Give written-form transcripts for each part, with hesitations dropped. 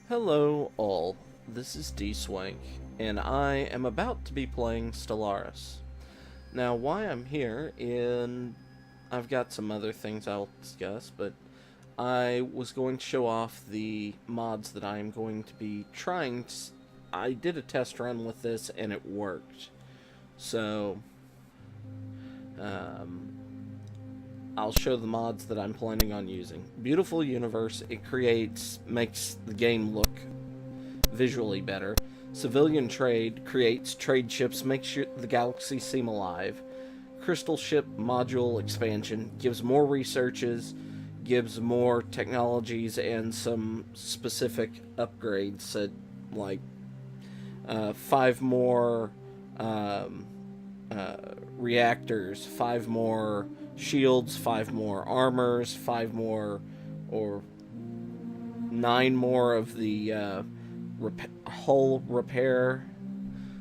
Hello all, this is Dswank, and I am about to be playing Stellaris. Now why I'm here, I've got some other things I'll discuss, but I was going to show off the mods that I am going to be trying to... I did a test run with this and it worked. So, um, I'll show the mods that I'm planning on using. Beautiful universe, it makes the game look visually better. Civilian trade creates trade ships, makes the galaxy seem alive. Crystal ship module expansion gives more researches, gives more technologies, and some specific upgrades that, like, 5 more reactors, 5 more shields, 5 more armors, 5 more, or 9 more of the hull repair.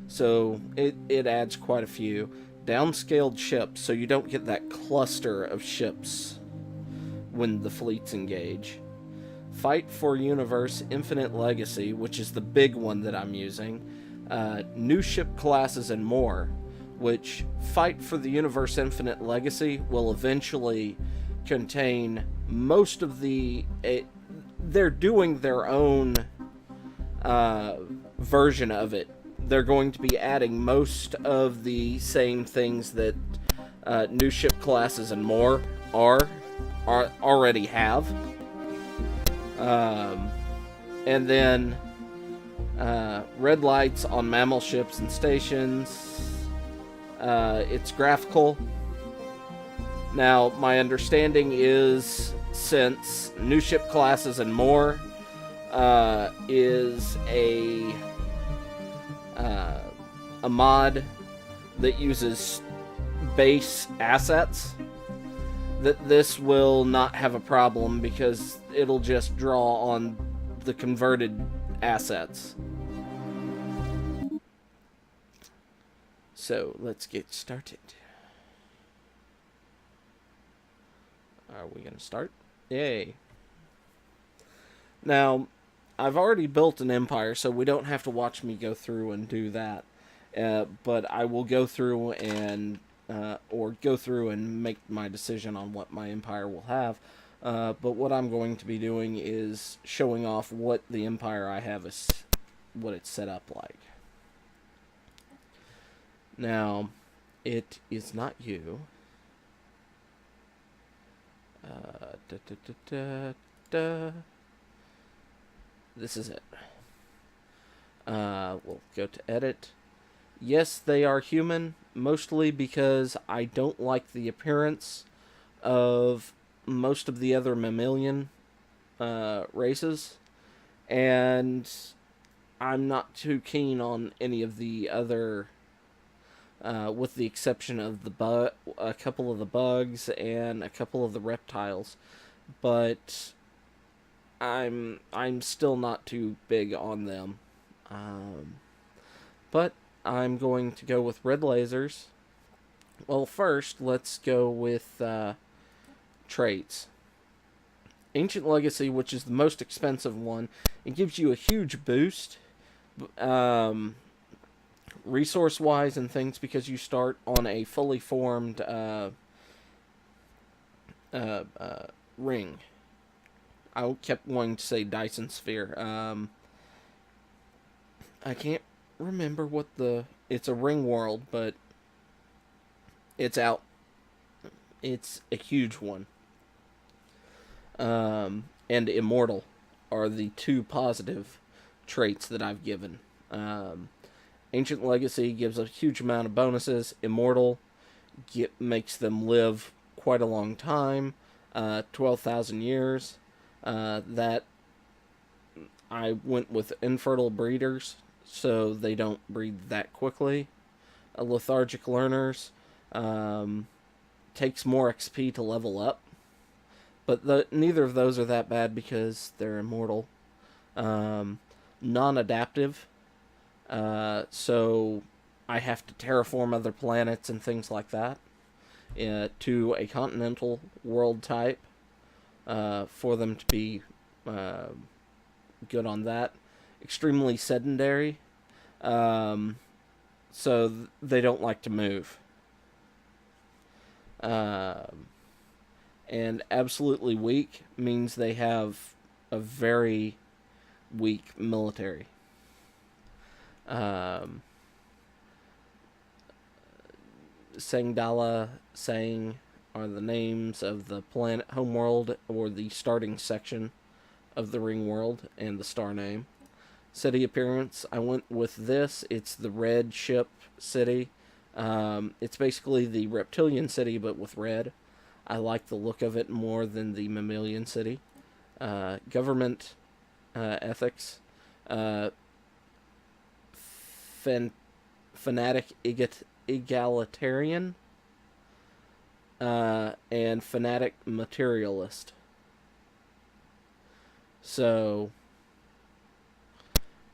So it adds quite a few. Downscaled ships, so you don't get that cluster of ships when the fleets engage. Fight for Universe Infinite Legacy, which is the big one that I'm using. New ship classes and more, which Fight for the Universe Infinite Legacy will eventually contain most of the... they're doing their own version of it. They're going to be adding most of the same things that new ship classes and more already have. And then red lights on mammal ships and stations. It's graphical. Now, my understanding is, since new ship classes and more is a mod that uses base assets, that this will not have a problem because it'll just draw on the converted assets. So let's get started. Are we gonna start? Yay. Now, I've already built an empire, so we don't have to watch me go through and do that. But I will go through and make my decision on what my empire will have. But what I'm going to be doing is showing off what the empire I have is, what it's set up like. Now, it is not you. This is it. We'll go to edit. Yes, they are human, mostly because I don't like the appearance of most of the other mammalian races, and I'm not too keen on any of the other, with the exception of a couple of the bugs and a couple of the reptiles, but I'm still not too big on them. But I'm going to go with red lasers. Well, first, let's go with traits. Ancient Legacy, which is the most expensive one, it gives you a huge boost, resource-wise and things, because you start on a fully formed ring. I kept wanting to say Dyson sphere. I can't remember what it's a ring world, but it's out. It's a huge one. And Immortal are the 2 positive traits that I've given. Ancient Legacy gives a huge amount of bonuses. Immortal makes them live quite a long time, 12,000 years. That I went with infertile breeders, so they don't breed that quickly. Lethargic learners takes more XP to level up, but neither of those are that bad because they're immortal. Non-adaptive, so I have to terraform other planets and things like that to a continental world type for them to be good on that. Extremely sedentary, so they don't like to move. And absolutely weak means they have a very weak military. Sangdala, Sang are the names of the planet homeworld or the starting section of the ring world and the star name. City appearance, I went with this. It's the red ship city. It's basically the reptilian city but with red. I like the look of it more than the mammalian city. Government ethics. Fanatic egalitarian. And fanatic materialist. So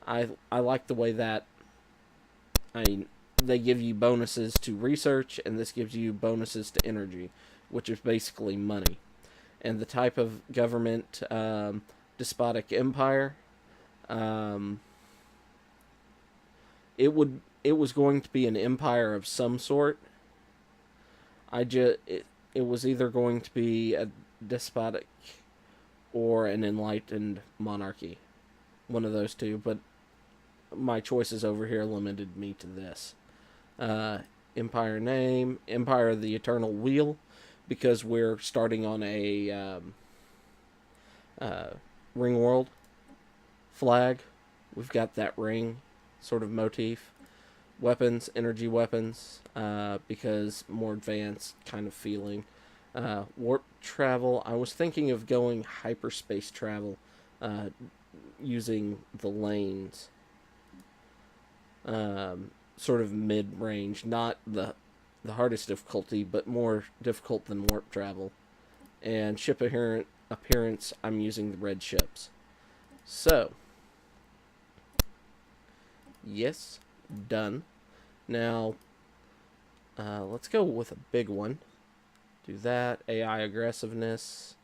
I like the way that they give you bonuses to research, and this gives you bonuses to energy, which is basically money. And the type of government, despotic empire. It was going to be an empire of some sort. It was either going to be a despotic or an enlightened monarchy, one of those two. But my choices over here limited me to this. Empire name, Empire of the Eternal Wheel, because we're starting on a ring world. Flag, we've got that ring sort of motif. Weapons, energy weapons, because more advanced kind of feeling. Warp travel, I was thinking of going hyperspace travel, using the lanes. Sort of mid-range, not the hardest difficulty, but more difficult than warp travel. And ship appearance, I'm using the red ships. So, yes, done. Now, let's go with a big one. Do that. AI aggressiveness.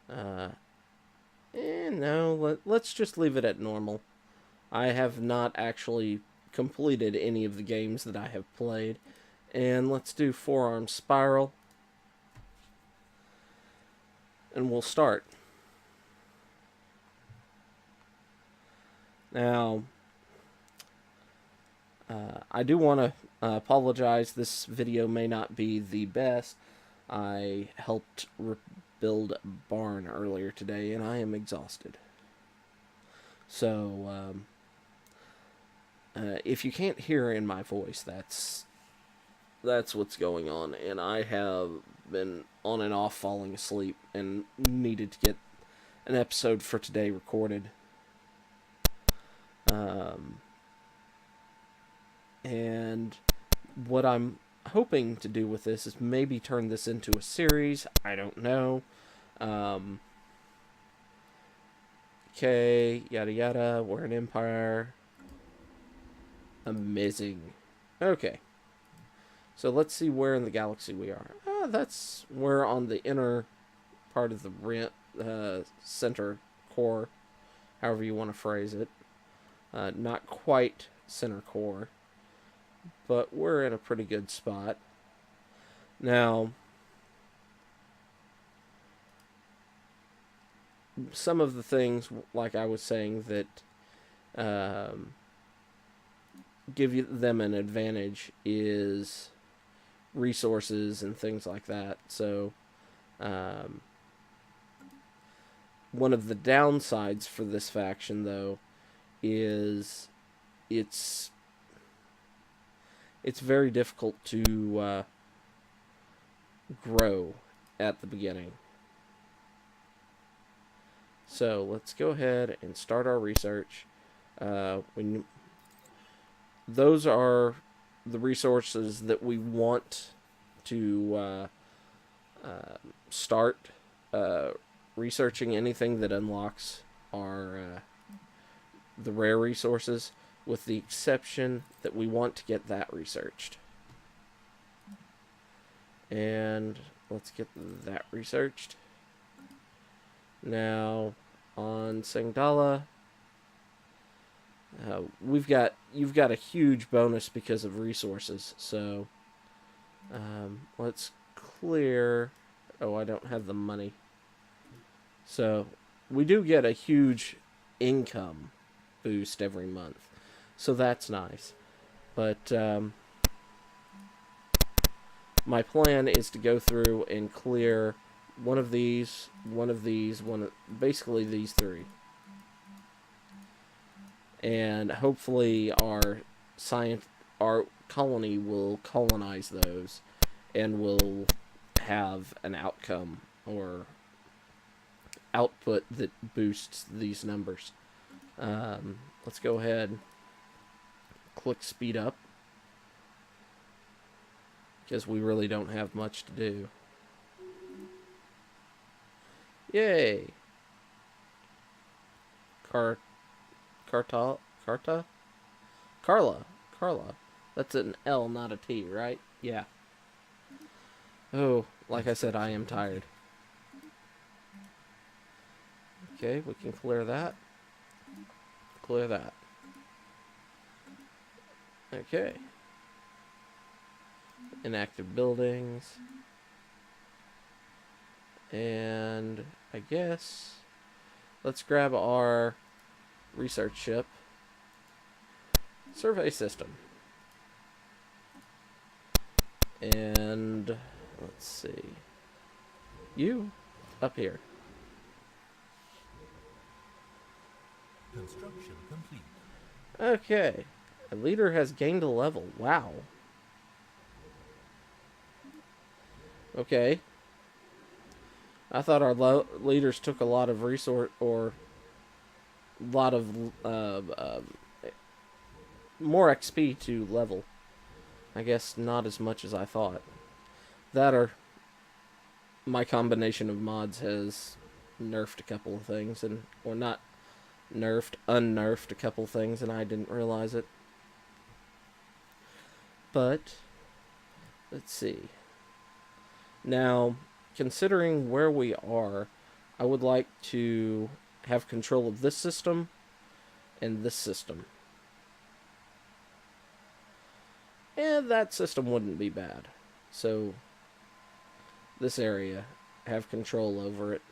No, let's just leave it at normal. I have not actually completed any of the games that I have played. And let's do forearm spiral. And we'll start. Now, I do want to apologize. This video may not be the best. I helped rebuild a barn earlier today, and I am exhausted. So, if you can't hear in my voice, that's what's going on. And I have been on and off falling asleep and needed to get an episode for today recorded. And what I'm hoping to do with this is maybe turn this into a series. I don't know. Okay, yada yada. We're an empire. Amazing. Okay. So let's see where in the galaxy we are. We're on the inner part of the center core, however you want to phrase it. Not quite center core, but we're in a pretty good spot. Now, some of the things, like I was saying, that give them an advantage is resources and things like that. So, one of the downsides for this faction, though, is it's very difficult to grow at the beginning. So let's go ahead and start our research. Those are the resources that we want to start researching. Anything that unlocks our the rare resources, with the exception that we want to get that researched. And let's get that researched. Now, on Sangdala, You've got a huge bonus because of resources. So let's clear. Oh, I don't have the money. So we do get a huge income boost every month. So that's nice. But my plan is to go through and clear one of these, basically these three. And hopefully our colony will colonize those and will have an outcome or output that boosts these numbers. Let's go ahead, click speed up, because we really don't have much to do. Yay! Carla? Carla. That's an L, not a T, right? Yeah. Oh, like I said, I am tired. Okay, we can clear that. Clear that. Okay. Inactive buildings. And I guess let's grab our research ship. Survey system. And let's see. You up here. Construction complete. Okay. A leader has gained a level. Wow. Okay. I thought our leaders took a lot of resource or a lot of more XP to level. I guess not as much as I thought. That or my combination of mods has nerfed a couple of things, or not nerfed, unnerfed a couple of things, and I didn't realize it. But let's see. Now, considering where we are, I would like to have control of this system and this system. And that system wouldn't be bad. So, this area, have control over it.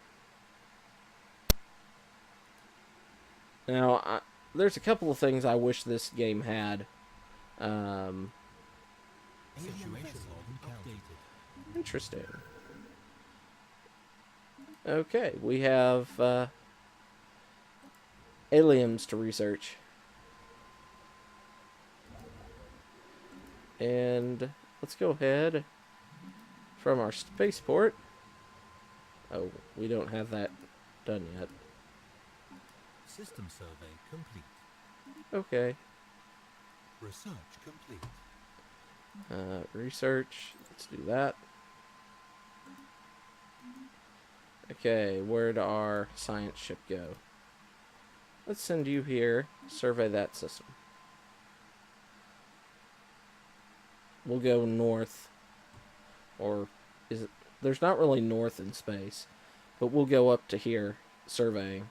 Now, there's a couple of things I wish this game had. Interesting. Okay, we have aliens to research. And let's go ahead from our spaceport. Oh, we don't have that done yet. System survey complete. Okay. Research complete. Research. Let's do that. Okay, where'd our science ship go? Let's send you here. Survey that system. We'll go north. Or is it... There's not really north in space. But we'll go up to here, surveying.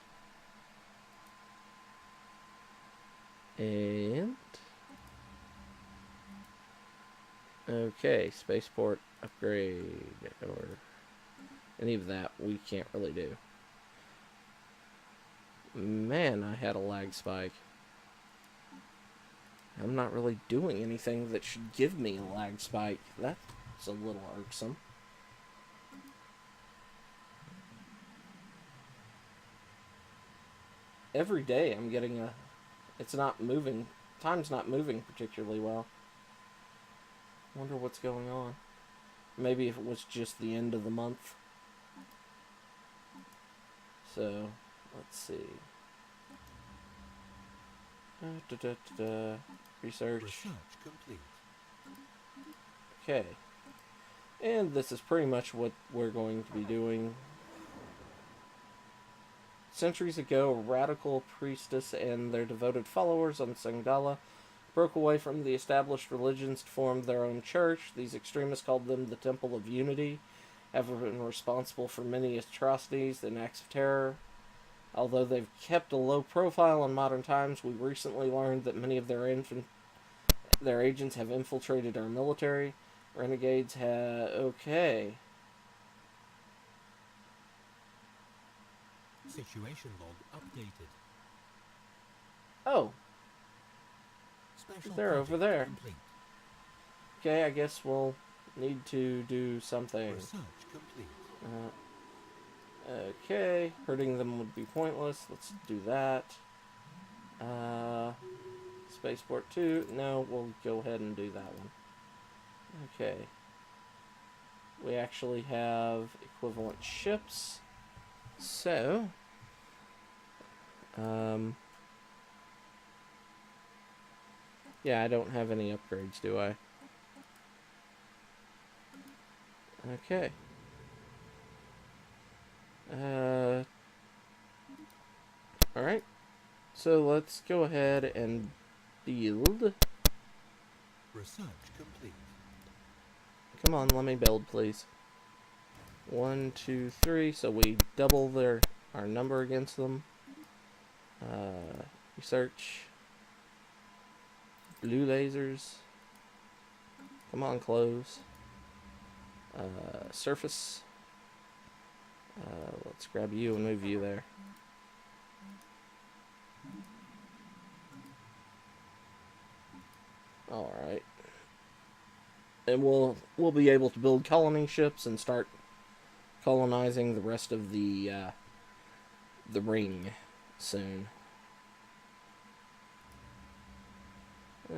And... okay, spaceport upgrade. Or any of that we can't really do. Man, I had a lag spike. I'm not really doing anything that should give me a lag spike. That's a little irksome. Every day I'm getting a... It's not moving. Time's not moving particularly well. Wonder what's going on. Maybe if it was just the end of the month. So, let's see. Research. Research complete. Okay. And this is pretty much what we're going to be doing. Centuries ago, a radical priestess and their devoted followers on Sangala broke away from the established religions to form their own church. These extremists called them the Temple of Unity, have been responsible for many atrocities and acts of terror. Although they've kept a low profile in modern times, we recently learned that many of their agents have infiltrated our military. Renegades have... Okay. Situation log updated. Oh, Special they're over project there. complete. Okay, I guess we'll need to do something. Research complete. Okay, hurting them would be pointless. Let's do that. Spaceport 2. No, we'll go ahead and do that one. Okay. We actually have equivalent ships. So, yeah, I don't have any upgrades, do I? Okay. Alright. So let's go ahead and build. Research complete. Come on, let me build, please. 1, 2, 3. So we double our number against them. Research. Blue lasers. Come on, close. Surface. Let's grab you and move you there. Alright. And we'll be able to build colony ships and start colonizing the rest of the ring soon.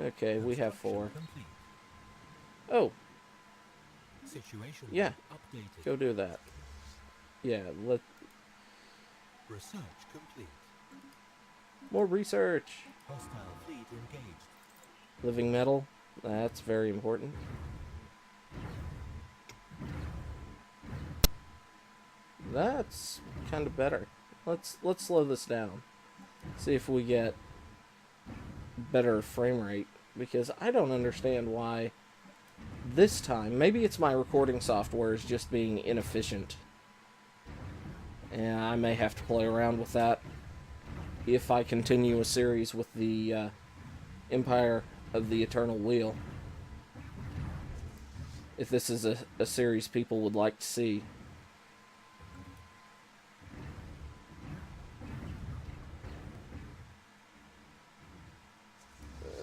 Okay, we have 4. Complete. Oh, Situation yeah. log updated. Go do that. Yeah, Research complete. more research. Hostile fleet engaged. Living metal, that's very important. That's kind of better. Let's slow this down. See if we get better frame rate, because I don't understand why this time, maybe it's my recording software is just being inefficient. And I may have to play around with that if I continue a series with the Empire of the Eternal Wheel. If this is a series people would like to see.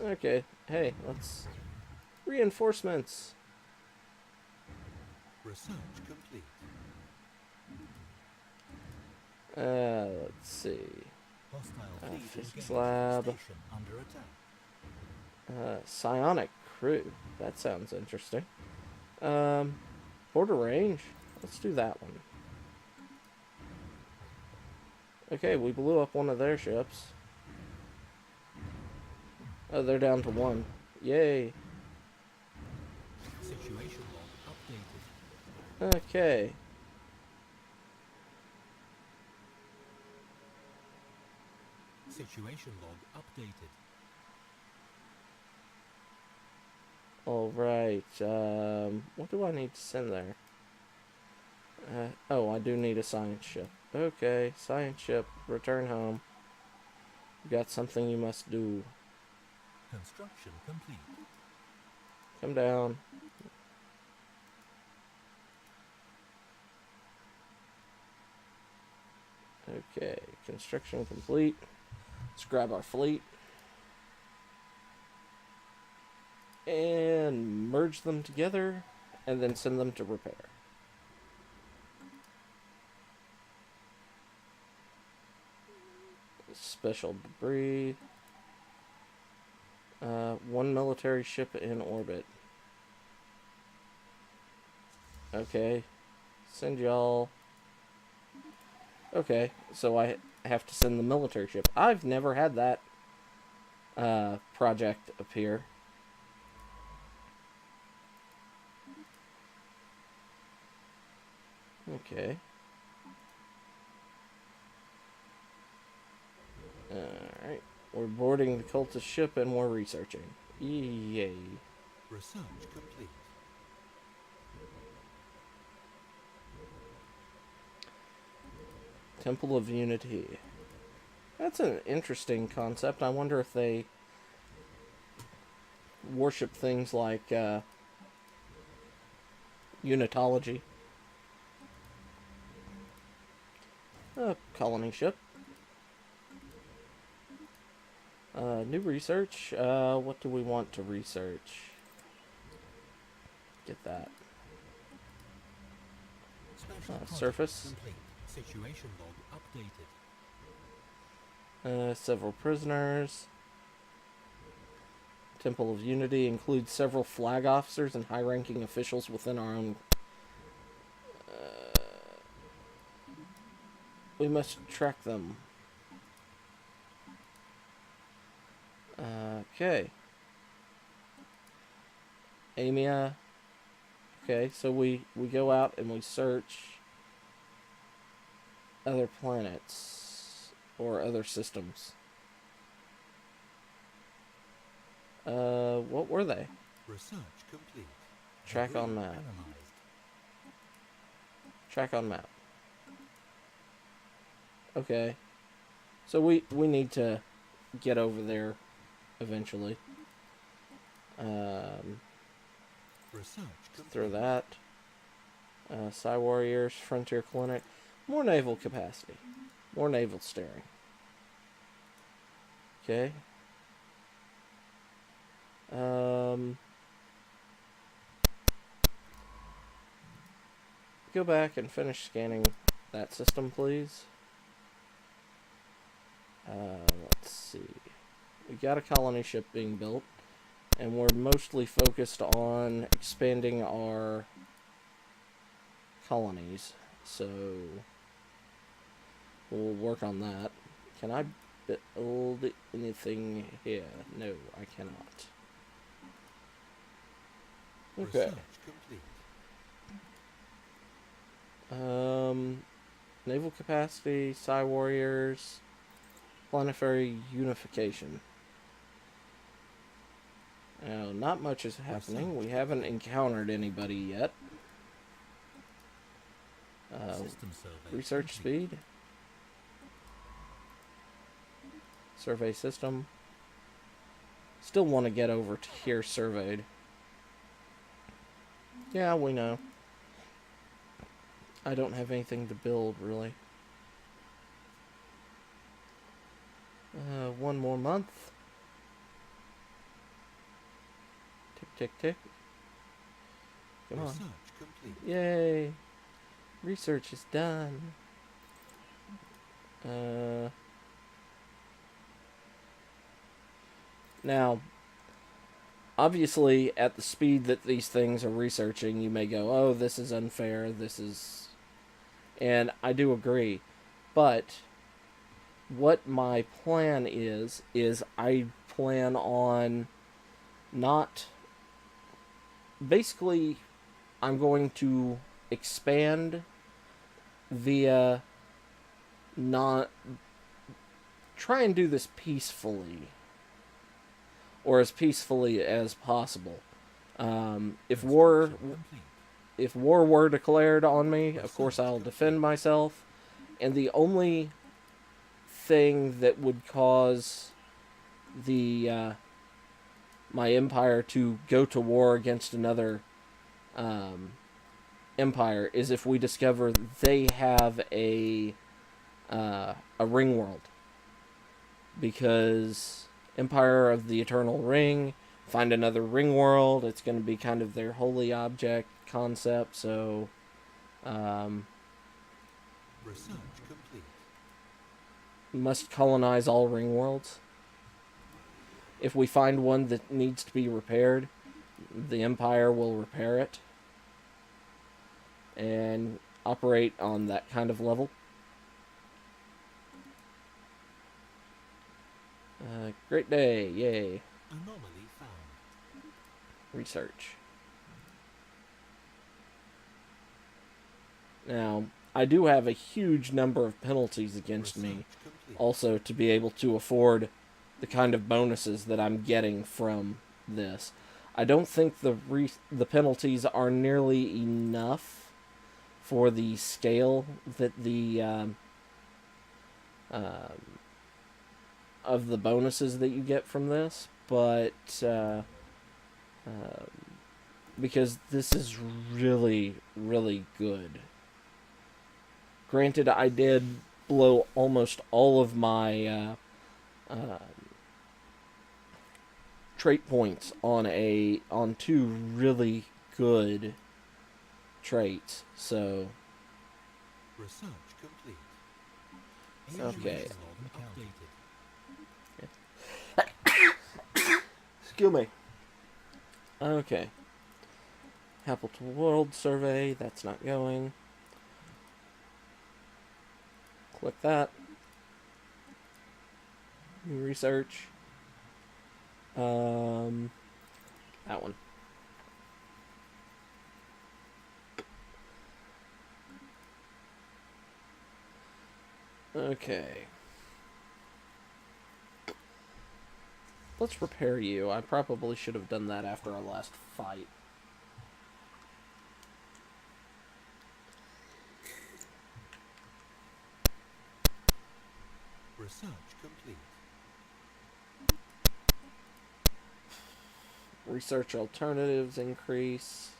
Okay, hey, let's... Reinforcements! Research complete. Let's see. Hostile fleet physics engaged. lab. Station under attack. Psionic crew. That sounds interesting. Border range. Let's do that one. Okay, we blew up one of their ships. Oh, they're down to 1. Yay. Situation log updated. Okay. Situation log updated. Alright, what do I need to send there? Oh, I do need a science ship. Okay, science ship, return home. You got something you must do. Construction complete. Come down. Okay, construction complete. Let's grab our fleet. And merge them together, and then send them to repair. Special debris. 1 military ship in orbit. Okay. Send y'all. Okay, so I have to send the military ship. I've never had that project appear. Okay. Alright. We're boarding the cultist ship and we're researching. Yay. Research complete. Temple of Unity. That's an interesting concept. I wonder if they worship things like unitology. A colony ship. New research. What do we want to research? Get that. Special project Surface. complete. Situation log updated. Several prisoners. Temple of Unity includes several flag officers and high-ranking officials within our own. We must track them. Okay. Amia. Okay, so we go out and we search other planets or other systems. What were they? Research complete. Track on map. Analyzed. Track on map. Okay. So we need to get over there eventually. Research complete. Throw that. Psy Warriors, Frontier Clinic. More naval capacity. More naval staring. Okay. Go back and finish scanning that system, please. Let's see. We got a colony ship being built, and we're mostly focused on expanding our colonies, so we'll work on that. Can I build anything here? No, I cannot. Okay. Research complete. Naval capacity, Psy Warriors, planetary unification. Now, not much is happening. We haven't encountered anybody yet. System survey Research complete. speed. Survey system. Still want to get over to here surveyed. Yeah, we know. I don't have anything to build, really. One more month. Tick, tick, tick. Come on. Research complete. Yay! Research is done. Now, obviously, at the speed that these things are researching, you may go, oh, this is unfair, this is... And I do agree. But what my plan is I plan on not... Basically, I'm going to expand via not... Try and do this peacefully. Or as peacefully as possible. If war were declared on me, of course I'll defend myself. And the only thing that would cause the my empire to go to war against another empire is if we discover they have a ring world. Because Empire of the Eternal Ring, find another ring world, it's going to be kind of their holy object concept, so Research complete. must colonize all ring worlds. If we find one that needs to be repaired, the Empire will repair it and operate on that kind of level. Great day, yay. Anomaly found. Research. Now, I do have a huge number of penalties against me, Research complete. also to be able to afford the kind of bonuses that I'm getting from this. I don't think the penalties are nearly enough for the scale that the of the bonuses that you get from this, but because this is really, really good. Granted, I did blow almost all of my trait points on two really good traits, so Research complete. okay. Situation log updated. Excuse me. Okay. Appleton World Survey, that's not going. Click that. New research. That one. Okay. Let's repair you. I probably should have done that after our last fight. Research complete. Research alternatives increase.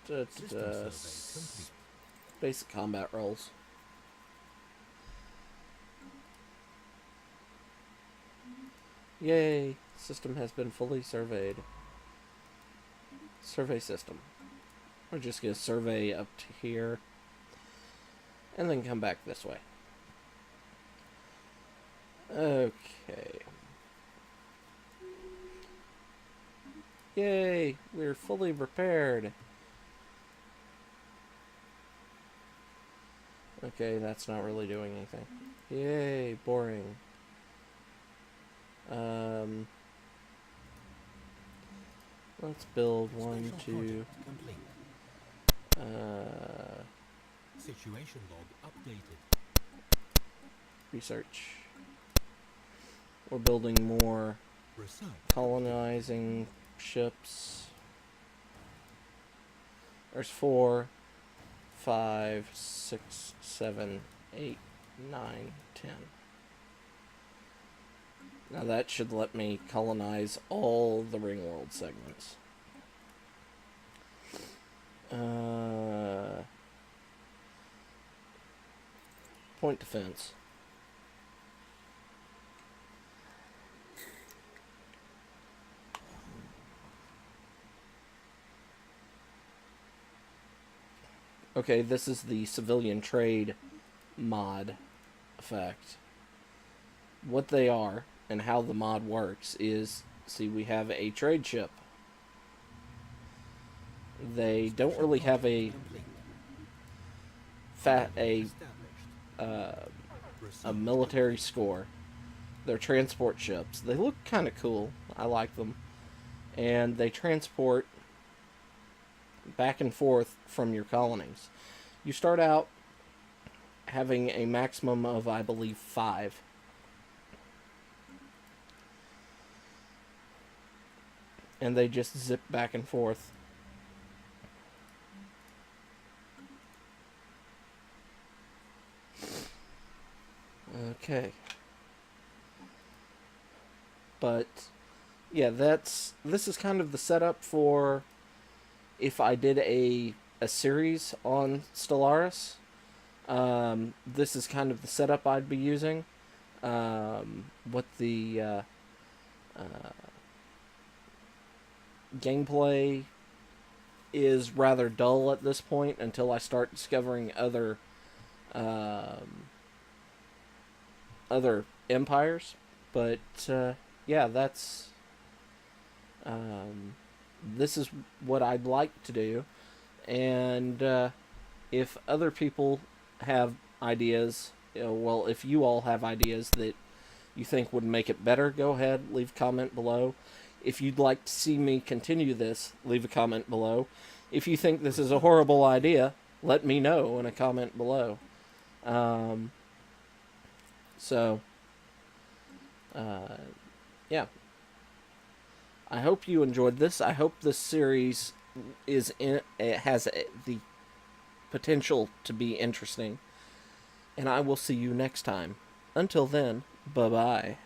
System survey complete. Basic combat rolls. Yay! System has been fully surveyed. Survey system. We're just gonna survey up to here. And then come back this way. Okay. Yay! We're fully repaired. Okay, that's not really doing anything. Yay, boring. Let's build one, Special two. project complete. Situation log updated. Research. We're building more Research. colonizing ships. There's 4, 5, 6, 7, 8, 9, 10. Now that should let me colonize all the ring world segments. Point defense. Okay, this is the civilian trade mod effect. What they are and how the mod works is, see, we have a trade ship. They don't really have a military score. They're transport ships. They look kind of cool. I like them. And they transport back and forth from your colonies. You start out having a maximum of, I believe, 5. And they just zip back and forth. Okay. But yeah, this is kind of the setup for if I did a series on Stellaris. This is kind of the setup I'd be using. What the gameplay is rather dull at this point until I start discovering other empires. But yeah, that's this is what I'd like to do. And if other people have ideas, well, if you all have ideas that you think would make it better, go ahead, leave a comment below. If you'd like to see me continue this, leave a comment below. If you think this is a horrible idea, let me know in a comment below. Yeah. I hope you enjoyed this. I hope this series has the potential to be interesting. and I will see you next time. Until then, bye-bye.